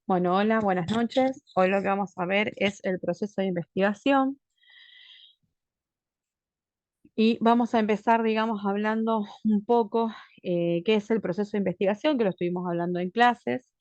Bueno, hola, buenas noches. Hoy lo que vamos a ver es el proceso de investigación y vamos a empezar, digamos, hablando un poco qué es el proceso de investigación, que lo estuvimos hablando en clases,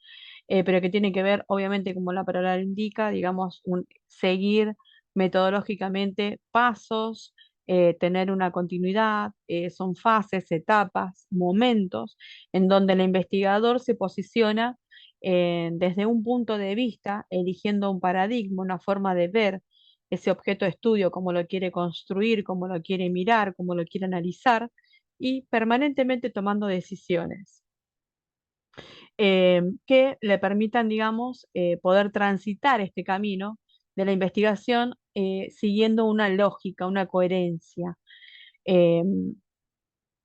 pero que tiene que ver, obviamente, como la palabra lo indica, digamos, seguir metodológicamente pasos, tener una continuidad, son fases, etapas, momentos en donde el investigador se posiciona desde un punto de vista, eligiendo un paradigma, una forma de ver ese objeto de estudio, cómo lo quiere construir, cómo lo quiere mirar, cómo lo quiere analizar, y permanentemente tomando decisiones que le permitan, digamos, poder transitar este camino de la investigación siguiendo una lógica, una coherencia, eh,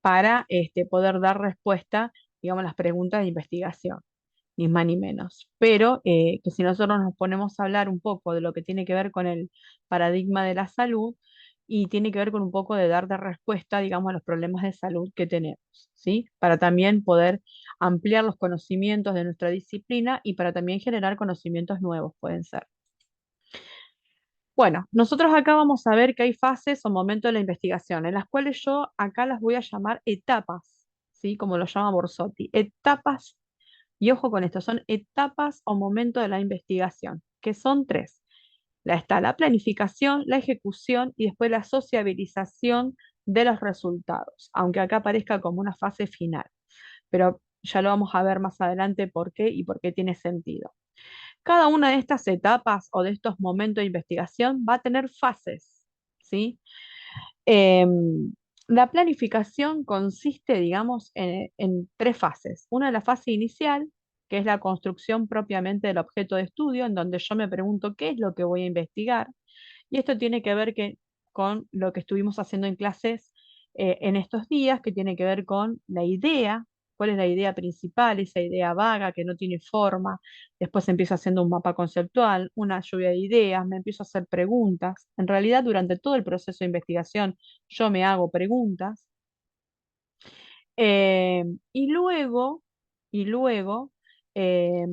para poder dar respuesta, digamos, a las preguntas de investigación, ni más ni menos. Pero que si nosotros nos ponemos a hablar un poco de lo que tiene que ver con el paradigma de la salud, y tiene que ver con un poco de dar de respuesta, digamos, a los problemas de salud que tenemos, ¿sí? Para también poder ampliar los conocimientos de nuestra disciplina y para también generar conocimientos nuevos, pueden ser. Bueno, nosotros acá vamos a ver que hay fases o momentos de la investigación, en las cuales yo acá las voy a llamar etapas, ¿sí? Como lo llama Borsotti. Etapas, y ojo con esto, son etapas o momentos de la investigación, que son tres. Está la planificación, la ejecución y después la sociabilización de los resultados, aunque acá parezca como una fase final, pero ya lo vamos a ver más adelante por qué y por qué tiene sentido. Cada una de estas etapas o de estos momentos de investigación va a tener fases, ¿sí? La planificación consiste, digamos, en tres fases. Una es la fase inicial, que es la construcción propiamente del objeto de estudio, en donde yo me pregunto qué es lo que voy a investigar. Y esto tiene que ver con lo que estuvimos haciendo en clases en estos días, que tiene que ver con la idea, cuál es la idea principal, esa idea vaga que no tiene forma. Después empiezo haciendo un mapa conceptual, una lluvia de ideas, me empiezo a hacer preguntas. En realidad, durante todo el proceso de investigación, yo me hago preguntas. eh, y luego, y luego, eh,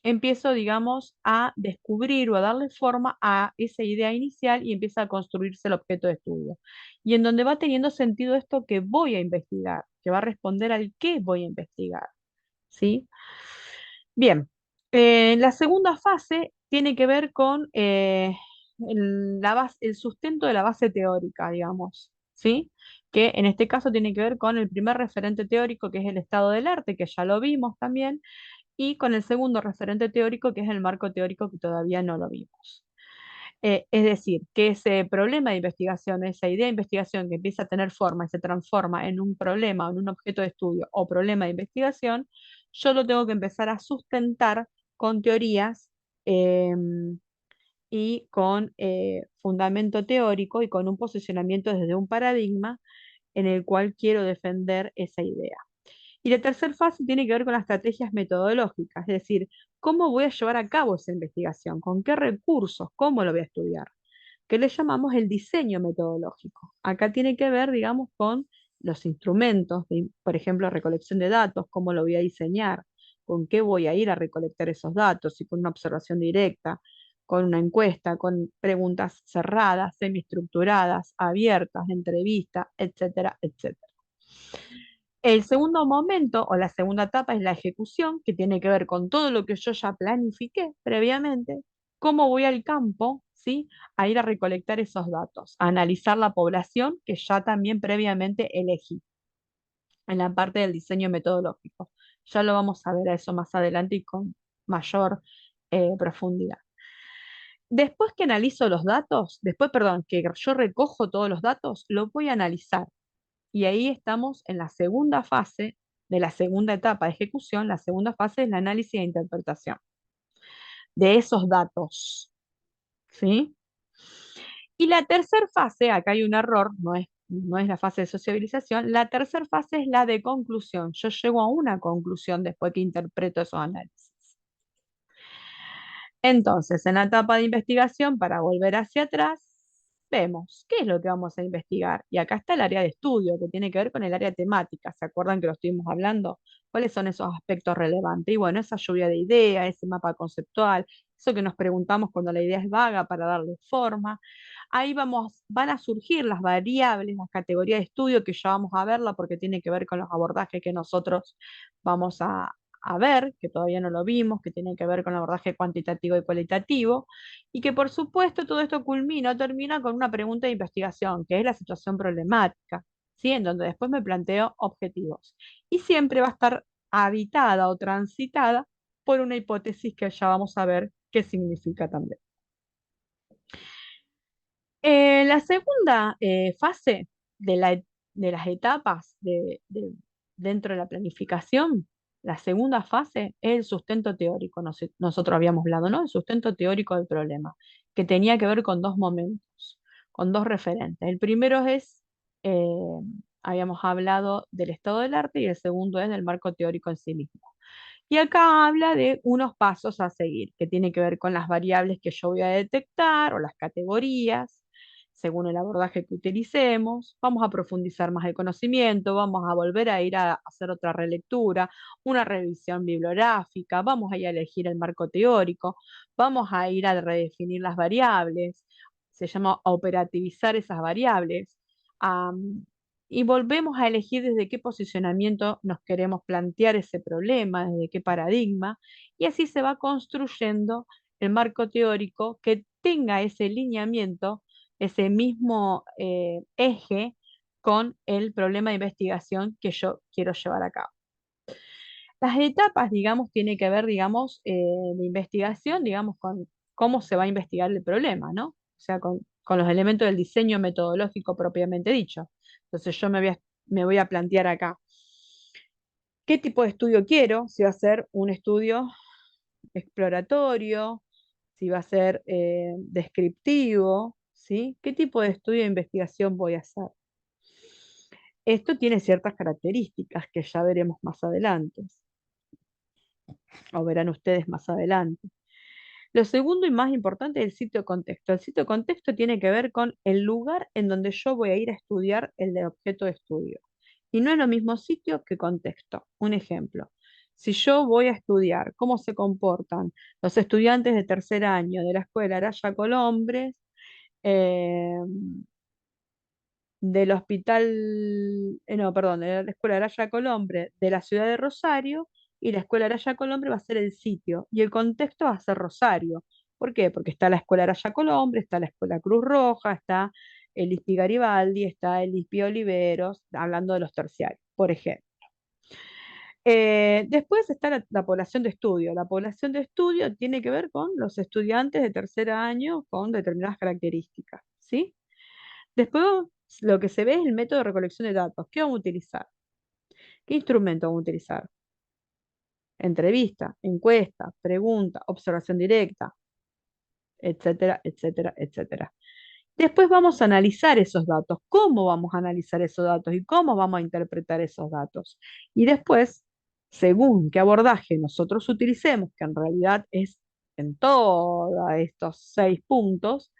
empiezo, digamos, a descubrir o a darle forma a esa idea inicial y empieza a construirse el objeto de estudio. Y en donde va teniendo sentido esto que voy a investigar, que va a responder al qué voy a investigar, ¿sí? Bien, la segunda fase tiene que ver con el sustento de la base teórica, digamos, ¿sí? Que en este caso tiene que ver con el primer referente teórico, que es el estado del arte, que ya lo vimos también, y con el segundo referente teórico, que es el marco teórico, que todavía no lo vimos. Es decir, que ese problema de investigación, esa idea de investigación que empieza a tener forma y se transforma en un problema, en un objeto de estudio o problema de investigación, yo lo tengo que empezar a sustentar con teorías eh, y con fundamento teórico y con un posicionamiento desde un paradigma en el cual quiero defender esa idea. Y la tercera fase tiene que ver con las estrategias metodológicas, es decir, cómo voy a llevar a cabo esa investigación, con qué recursos, cómo lo voy a estudiar, que le llamamos el diseño metodológico. Acá tiene que ver, digamos, con los instrumentos, por ejemplo, recolección de datos, cómo lo voy a diseñar, con qué voy a ir a recolectar esos datos, si con una observación directa, con una encuesta, con preguntas cerradas, semiestructuradas, abiertas, entrevistas, etcétera, etcétera. El segundo momento o la segunda etapa es la ejecución, que tiene que ver con todo lo que yo ya planifiqué previamente, cómo voy al campo, ¿sí? A ir a recolectar esos datos, a analizar la población que ya también previamente elegí en la parte del diseño metodológico. Ya lo vamos a ver a eso más adelante y con mayor profundidad. Después que analizo los datos, después, perdón, que yo recojo todos los datos, lo voy a analizar y ahí estamos en la segunda fase de la segunda etapa de ejecución. La segunda fase es el análisis e interpretación de esos datos, ¿sí? Y la tercera fase, acá hay un error, no es la fase de sociabilización, la tercera fase es la de conclusión. Yo llego a una conclusión después que interpreto esos análisis. Entonces, en la etapa de investigación, para volver hacia atrás, vemos, ¿qué es lo que vamos a investigar? Y acá está el área de estudio, que tiene que ver con el área temática. ¿Se acuerdan que lo estuvimos hablando? ¿Cuáles son esos aspectos relevantes? Y bueno, esa lluvia de ideas, ese mapa conceptual, eso que nos preguntamos cuando la idea es vaga para darle forma. Ahí van a surgir las variables, las categorías de estudio que ya vamos a verla porque tiene que ver con los abordajes que nosotros vamos a ver, que todavía no lo vimos, que tiene que ver con el abordaje cuantitativo y cualitativo, y que por supuesto todo esto culmina o termina con una pregunta de investigación, que es la situación problemática, ¿sí? En donde después me planteo objetivos. Y siempre va a estar habitada o transitada por una hipótesis que ya vamos a ver qué significa también. La segunda fase de, de las etapas dentro de la planificación, la segunda fase es el sustento teórico. Nosotros habíamos hablado, ¿no? El sustento teórico del problema, que tenía que ver con dos momentos, con dos referentes. El primero es, eh, habíamos hablado del estado del arte y el segundo es del marco teórico en sí mismo. Y acá habla de unos pasos a seguir, que tiene que ver con las variables que yo voy a detectar o las categorías, según el abordaje que utilicemos. Vamos a profundizar más el conocimiento, vamos a volver a ir a hacer otra relectura, una revisión bibliográfica, vamos a ir a elegir el marco teórico, vamos a ir a redefinir las variables, se llama operativizar esas variables. Y volvemos a elegir desde qué posicionamiento nos queremos plantear ese problema, desde qué paradigma, y así se va construyendo el marco teórico que tenga ese lineamiento, ese mismo eje con el problema de investigación que yo quiero llevar a cabo. Las etapas, digamos, tiene que ver, digamos, de investigación, digamos, con cómo se va a investigar el problema, ¿no? O sea, con los elementos del diseño metodológico propiamente dicho. Entonces yo me voy a plantear acá, ¿qué tipo de estudio quiero? Si va a ser un estudio exploratorio, si va a ser descriptivo, ¿sí? ¿Qué tipo de estudio de investigación voy a hacer? Esto tiene ciertas características que ya veremos más adelante, o verán ustedes más adelante. Lo segundo y más importante es el sitio contexto. El sitio contexto tiene que ver con el lugar en donde yo voy a ir a estudiar el de objeto de estudio. Y no es lo mismo sitio que contexto. Un ejemplo, si yo voy a estudiar cómo se comportan los estudiantes de tercer año de la escuela Araya Colombres, eh, del hospital, no, perdón, de la Escuela Araya Colombre de la ciudad de Rosario, y la Escuela Araya Colombre va a ser el sitio, y el contexto va a ser Rosario. ¿Por qué? Porque está la Escuela Araya Colombre, está la Escuela Cruz Roja, está el ISPI Garibaldi, está el ISPI Oliveros, hablando de los terciarios, por ejemplo. Después está la población de estudio. La población de estudio tiene que ver con los estudiantes de tercer año con determinadas características, ¿sí? Después lo que se ve es el método de recolección de datos. ¿Qué vamos a utilizar? ¿Qué instrumento vamos a utilizar? Entrevista, encuesta, pregunta, observación directa, etcétera, etcétera, etcétera. Después vamos a analizar esos datos. ¿Cómo vamos a analizar esos datos y cómo vamos a interpretar esos datos? Y después, según qué abordaje nosotros utilicemos, que en realidad es en todos estos 6 puntos,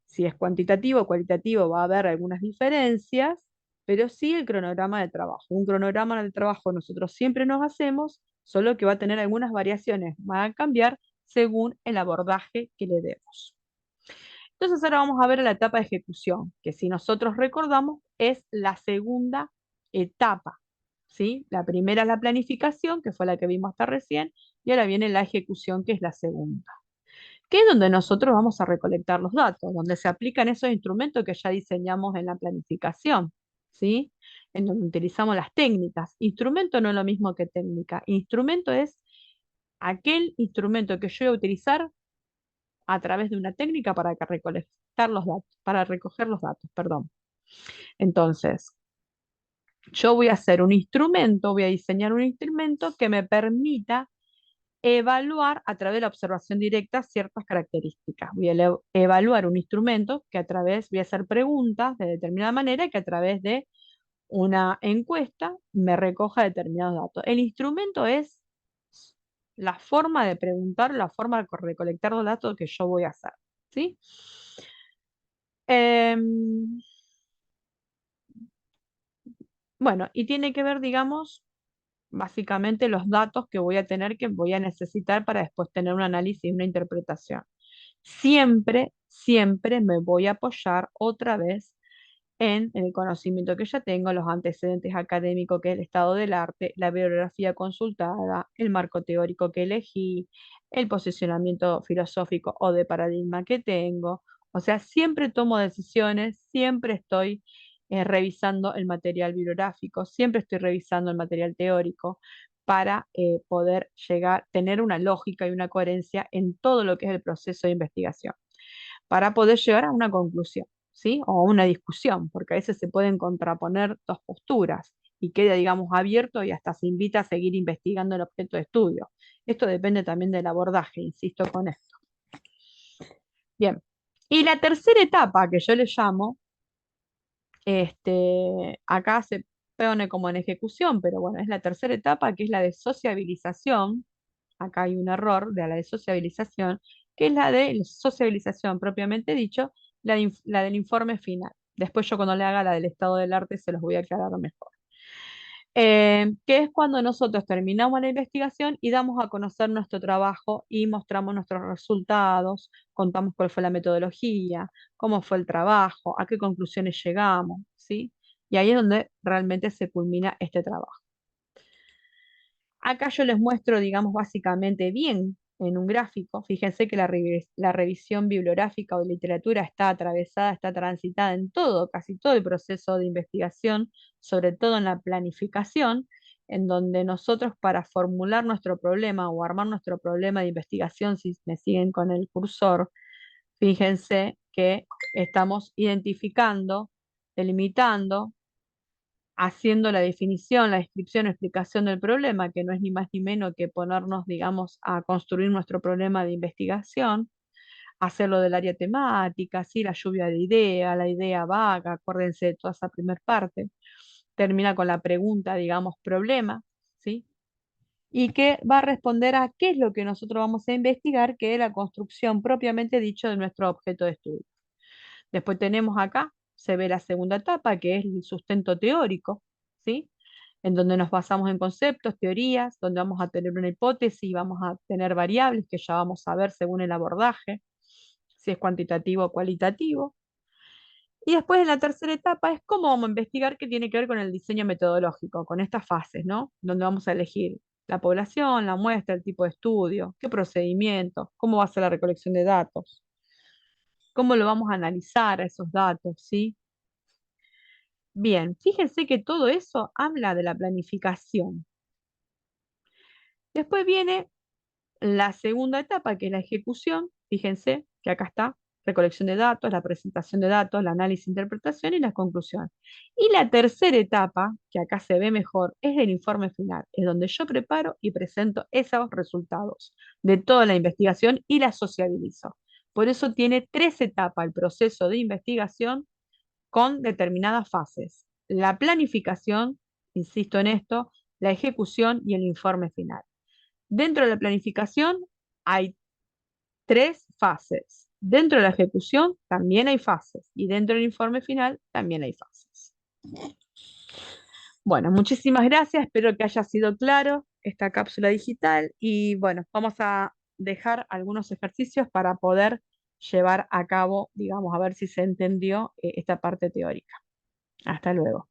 si es cuantitativo o cualitativo va a haber algunas diferencias, pero sí el cronograma de trabajo. Un cronograma de trabajo nosotros siempre nos hacemos, solo que va a tener algunas variaciones, va a cambiar según el abordaje que le demos. Entonces ahora vamos a ver la etapa de ejecución, que si nosotros recordamos es la segunda etapa, ¿sí? La primera es la planificación, que fue la que vimos hasta recién, y ahora viene la ejecución, que es la segunda, que es donde nosotros vamos a recolectar los datos, donde se aplican esos instrumentos que ya diseñamos en la planificación, ¿sí? En donde utilizamos las técnicas. Instrumento no es lo mismo que técnica. Instrumento es aquel instrumento que yo voy a utilizar a través de una técnica para recolectar los datos, para recoger los datos, perdón. Entonces, yo voy a hacer un instrumento, voy a diseñar un instrumento que me permita evaluar a través de la observación directa ciertas características. Voy a evaluar un instrumento que a través, voy a hacer preguntas de determinada manera y que a través de una encuesta me recoja determinados datos. El instrumento es la forma de preguntar, la forma de recolectar los datos que yo voy a hacer, ¿sí? Em, bueno, y tiene que ver, digamos, básicamente los datos que voy a tener, que voy a necesitar para después tener un análisis y una interpretación. Siempre, siempre me voy a apoyar otra vez en el conocimiento que ya tengo, los antecedentes académicos, que es el estado del arte, la bibliografía consultada, el marco teórico que elegí, el posicionamiento filosófico o de paradigma que tengo. O sea, siempre tomo decisiones, siempre estoy revisando el material bibliográfico, siempre estoy revisando el material teórico para poder llegar, tener una lógica y una coherencia en todo lo que es el proceso de investigación para poder llegar a una conclusión, ¿sí? O a una discusión, porque a veces se pueden contraponer dos posturas y queda, digamos, abierto y hasta se invita a seguir investigando el objeto de estudio. Esto depende también del abordaje, insisto con esto. Bien. Y la tercera etapa que yo le llamo, acá se pone como en ejecución, pero bueno, es la tercera etapa que es la de sociabilización. Acá hay un error de la de sociabilización, que es la de sociabilización propiamente dicho, la del informe final. Después yo cuando le haga la del estado del arte se los voy a aclarar mejor. Que es cuando nosotros terminamos la investigación y damos a conocer nuestro trabajo y mostramos nuestros resultados, contamos cuál fue la metodología, cómo fue el trabajo, a qué conclusiones llegamos, ¿sí? Y ahí es donde realmente se culmina este trabajo. Acá yo les muestro, digamos, básicamente bien en un gráfico. Fíjense que la revisión bibliográfica o de literatura está atravesada, está transitada en todo, casi todo el proceso de investigación, sobre todo en la planificación, en donde nosotros para formular nuestro problema o armar nuestro problema de investigación, si me siguen con el cursor, fíjense que estamos identificando, delimitando, haciendo la definición, la descripción, explicación del problema, que no es ni más ni menos que ponernos, digamos, a construir nuestro problema de investigación, hacerlo del área temática, ¿sí? La lluvia de ideas, la idea vaga, acuérdense de toda esa primera parte, termina con la pregunta, digamos, problema, ¿sí? Y que va a responder a qué es lo que nosotros vamos a investigar, que es la construcción propiamente dicho de nuestro objeto de estudio. Después tenemos acá, se ve la segunda etapa, que es el sustento teórico, ¿sí? En donde nos basamos en conceptos, teorías, donde vamos a tener una hipótesis y vamos a tener variables que ya vamos a ver según el abordaje, si es cuantitativo o cualitativo. Y después en la tercera etapa es cómo vamos a investigar, que tiene que ver con el diseño metodológico, con estas fases, ¿no? Donde vamos a elegir la población, la muestra, el tipo de estudio, qué procedimiento, cómo va a ser la recolección de datos, cómo lo vamos a analizar a esos datos, ¿sí? Bien, fíjense que todo eso habla de la planificación. Después viene la segunda etapa, que es la ejecución. Fíjense que acá está recolección de datos, la presentación de datos, el análisis, interpretación y la conclusión. Y la tercera etapa, que acá se ve mejor, es el informe final, es donde yo preparo y presento esos resultados de toda la investigación y la sociabilizo. Por eso tiene tres etapas el proceso de investigación con determinadas fases. La planificación, insisto en esto, la ejecución y el informe final. Dentro de la planificación hay tres fases. Dentro de la ejecución también hay fases y dentro del informe final también hay fases. Bueno, muchísimas gracias, espero que haya sido claro esta cápsula digital y bueno, vamos a dejar algunos ejercicios para poder llevar a cabo, digamos, a ver si se entendió esta parte teórica. Hasta luego.